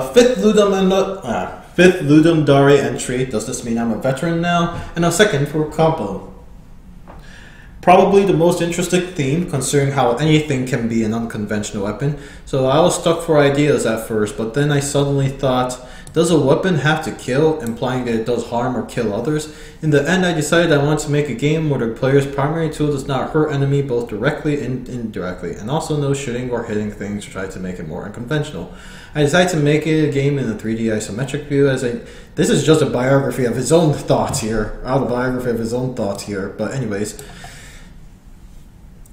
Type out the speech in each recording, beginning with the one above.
Fifth Ludum Dare entry. Does this mean I'm a veteran now? And a second for combo. Probably the most interesting theme, considering how anything can be an unconventional weapon. So I was stuck for ideas at first, but then I suddenly thought, does a weapon have to kill, implying that it does harm or kill others? In the end, I decided I want to make a game where the player's primary tool does not hurt enemy both directly and indirectly, and also no shooting or hitting things to try to make it more unconventional. I decided to make it a game in a 3D isometric view this is just a biography of his own thoughts here, but anyways.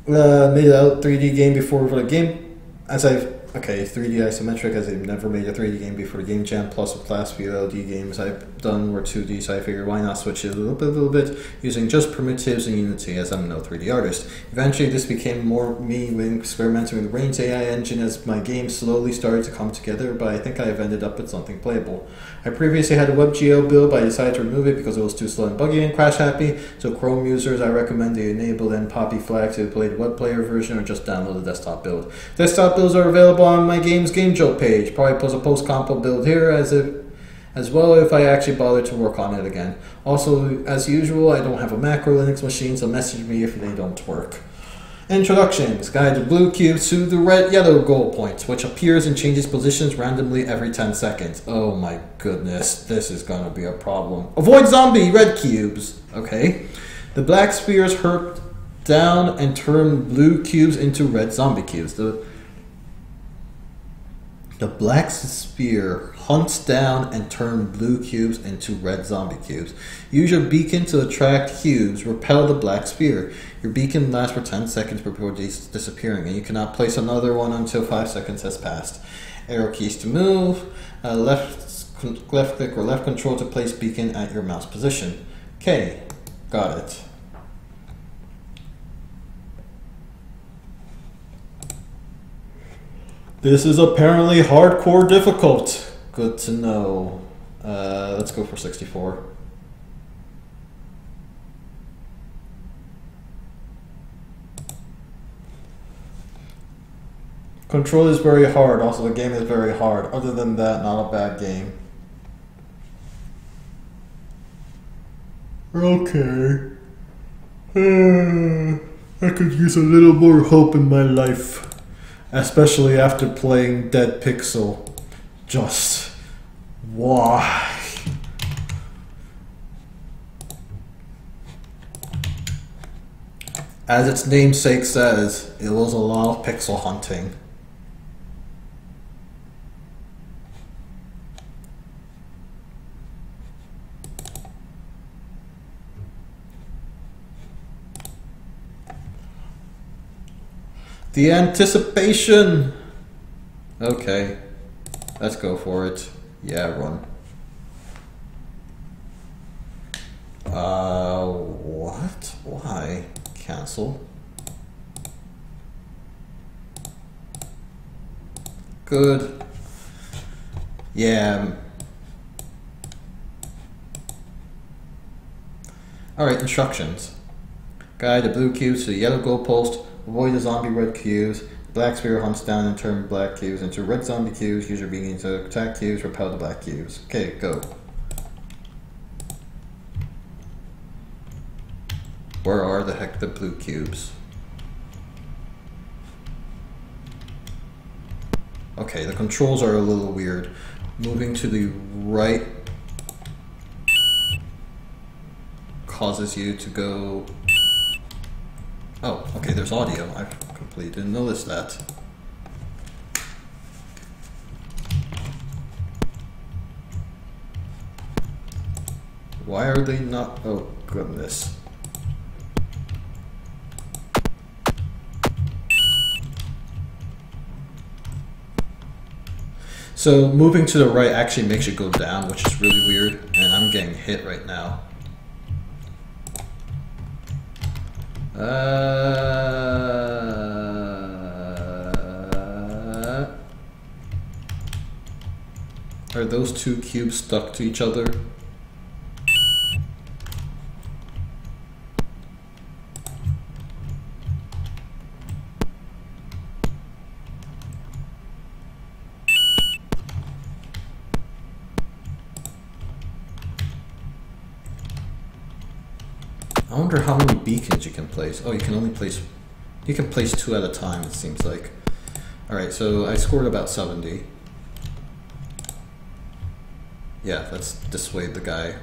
Made a 3D game before for the game, 3D isometric, as I've never made a 3D game before the game jam, plus with last few LD games I've done were 2D, so I figured why not switch it a little bit, using just primitives in Unity, as I'm no 3D artist. Eventually this became more me when experimenting with the Range AI engine as my game slowly started to come together, but I think I've ended up with something playable. I previously had a WebGL build, but I decided to remove it because it was too slow and buggy and crash happy, so Chrome users, I recommend they enable the npoppy flag to play the web player version or just download the desktop build. Desktop builds are available on my game's GameJolt page. Probably post a post-compo build here as well if I actually bother to work on it again. Also, as usual, I don't have a Mac or Linux machine, so message me if they don't work. Introductions. Guide the blue cubes to the red-yellow goal points, which appears and changes positions randomly every 10 seconds. Oh my goodness, this is gonna be a problem. Avoid zombie red cubes. Okay. The black spheres hurt down and turn blue cubes into red zombie cubes. The black sphere hunts down and turns blue cubes into red zombie cubes. Use your beacon to attract cubes. Repel the black sphere. Your beacon lasts for 10 seconds before disappearing, and you cannot place another one until 5 seconds has passed. Arrow keys to move. Left click or left control to place beacon at your mouse position. Okay, got it. This is apparently hardcore difficult. Good to know. Let's go for 64. Control is very hard. Also, the game is very hard. Other than that, not a bad game. Okay. I could use a little more hope in my life. Especially after playing Dead Pixel. Just why? As its namesake says, it was a lot of pixel hunting. The anticipation! Okay, let's go for it. Yeah, run. What? Why? Cancel. Good. Yeah. Alright, instructions. Guide the blue cubes to the yellow goalpost. Avoid the zombie red cubes. Black sphere hunts down and turns black cubes into red zombie cubes. Use your beacon to attack cubes. Repel the black cubes. Okay, go. Where are the heck the blue cubes? Okay, the controls are a little weird. Moving to the right causes you to go... Oh, okay, there's audio. I completely didn't notice that. Why are they not... Oh, goodness. So moving to the right actually makes you go down, which is really weird, and I'm getting hit right now. Are those two cubes stuck to each other? I wonder how many beacons you can place. Oh, you can only place... You can place 2 at a time, it seems like. Alright, so I scored about 70. Yeah, let's dissuade the guy.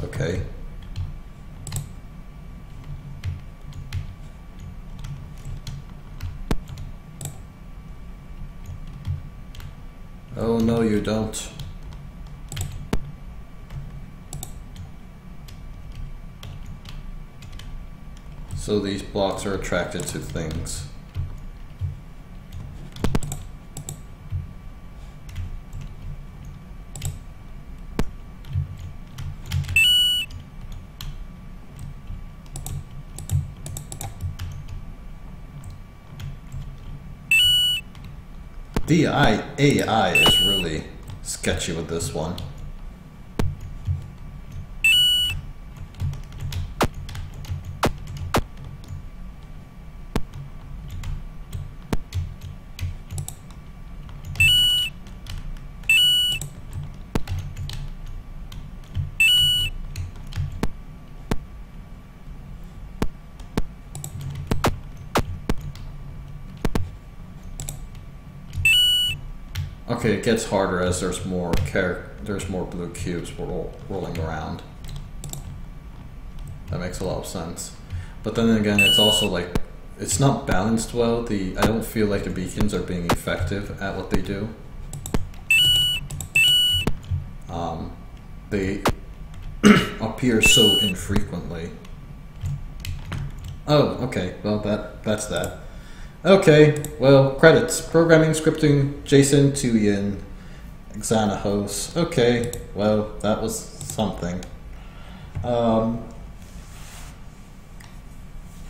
Okay. Oh, no, you don't. So these blocks are attracted to things. The AI is really sketchy with this one. Okay, it gets harder as there's more blue cubes rolling around. That makes a lot of sense. But then again, it's also like, it's not balanced well. I don't feel like the beacons are being effective at what they do. They appear so infrequently. Oh, okay, well that's that. Okay, well, credits. Programming, scripting, Jason, Tuyin, Xanjos. Okay, well, that was something.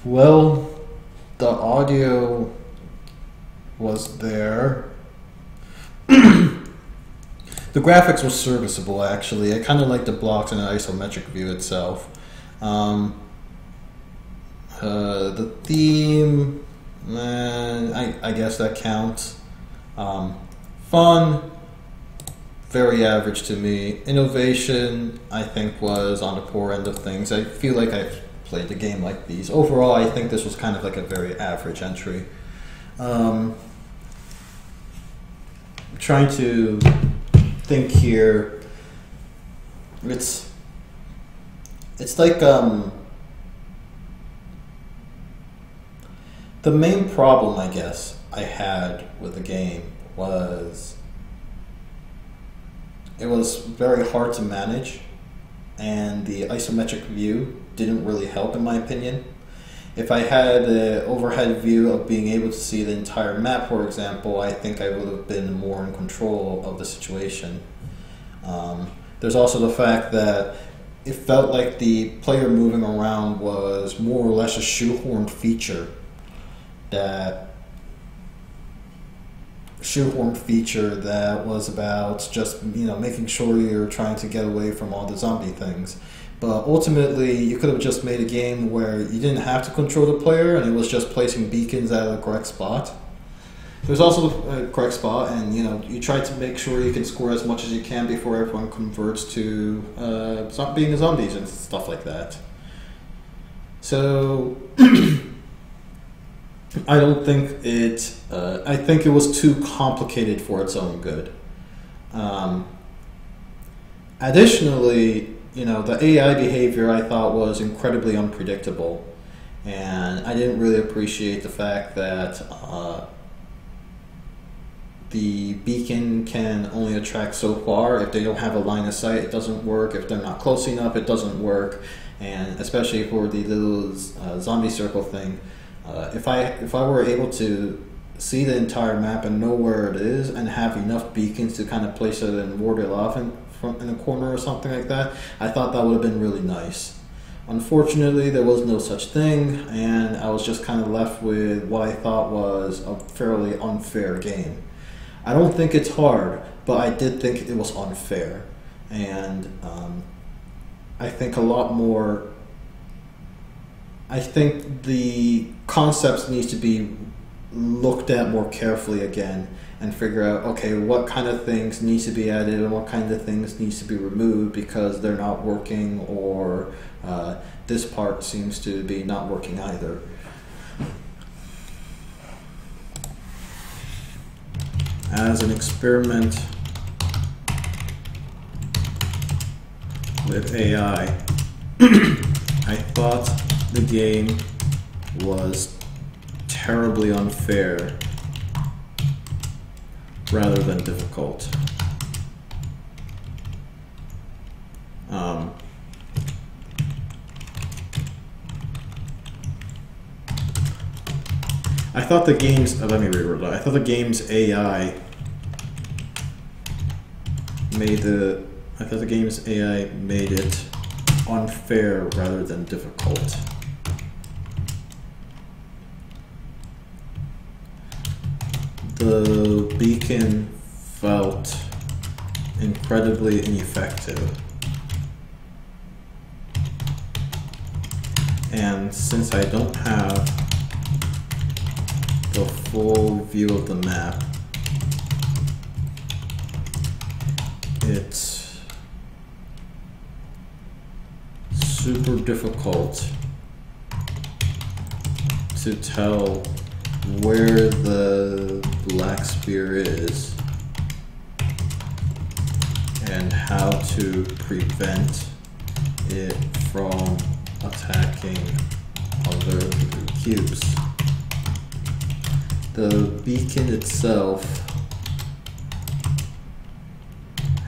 Well, the audio was there. The graphics was serviceable, actually. I kind of like the blocks and the isometric view itself. The theme... I guess that counts. Fun, very average to me. Innovation, I think, was on the poor end of things. I feel like I've played the game like these. Overall, I think this was kind of like a very average entry. I'm trying to think here. It's like the main problem, I guess, I had with the game was it was very hard to manage, and the isometric view didn't really help, in my opinion. If I had an overhead view of being able to see the entire map, for example, I think I would have been more in control of the situation. There's also the fact that it felt like the player moving around was more or less a shoehorned feature that was about just, making sure you're trying to get away from all the zombie things. But ultimately, you could have just made a game where you didn't have to control the player, and it was just placing beacons at the correct spot. There's also the correct spot, and you try to make sure you can score as much as you can before everyone converts to being zombies and stuff like that. So I don't think I think it was too complicated for its own good. Additionally, the AI behavior I thought was incredibly unpredictable, and I didn't really appreciate the fact that the beacon can only attract so far. If they don't have a line of sight, it doesn't work. If they're not close enough, it doesn't work. And especially for the little zombie circle thing, if I were able to see the entire map and know where it is and have enough beacons to kind of place it and ward it off in a corner or something like that, I thought that would have been really nice. Unfortunately, there was no such thing, and I was just kind of left with what I thought was a fairly unfair game. I don't think it's hard, but I did think it was unfair, and I think a lot more. I think the concepts needs to be looked at more carefully again, and figure out, okay, what kind of things needs to be added and what kind of things needs to be removed because they're not working, or this part seems to be not working either. As an experiment with AI, I thought the game was terribly unfair rather than difficult. I thought the game's, let me reword that. I thought the game's AI made it unfair rather than difficult. The beacon felt incredibly ineffective. And since I don't have the full view of the map, it's super difficult to tell where the black spear is and how to prevent it from attacking other cubes. The beacon itself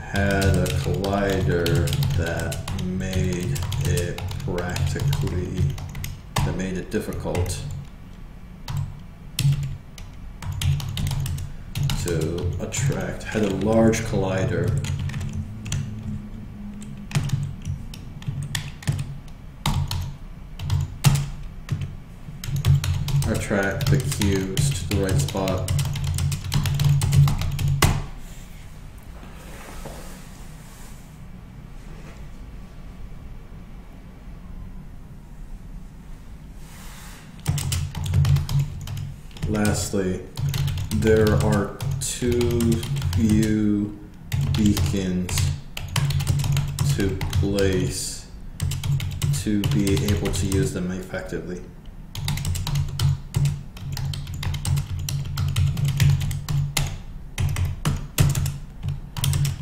had a collider that made it difficult to attract, had a large collider. Attract the cubes to the right spot. Lastly, there are too few beacons to place to be able to use them effectively.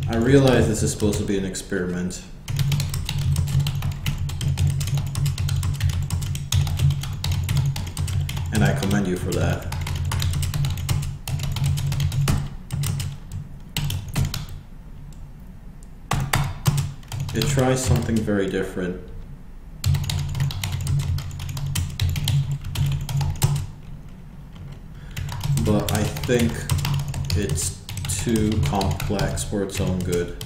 I realize this is supposed to be an experiment. And I commend you for that. It tries something very different. But I think it's too complex for its own good.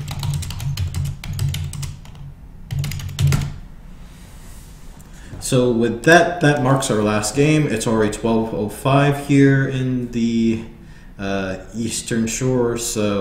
So with that, that marks our last game. It's already 12:05 here in the Eastern Shore, so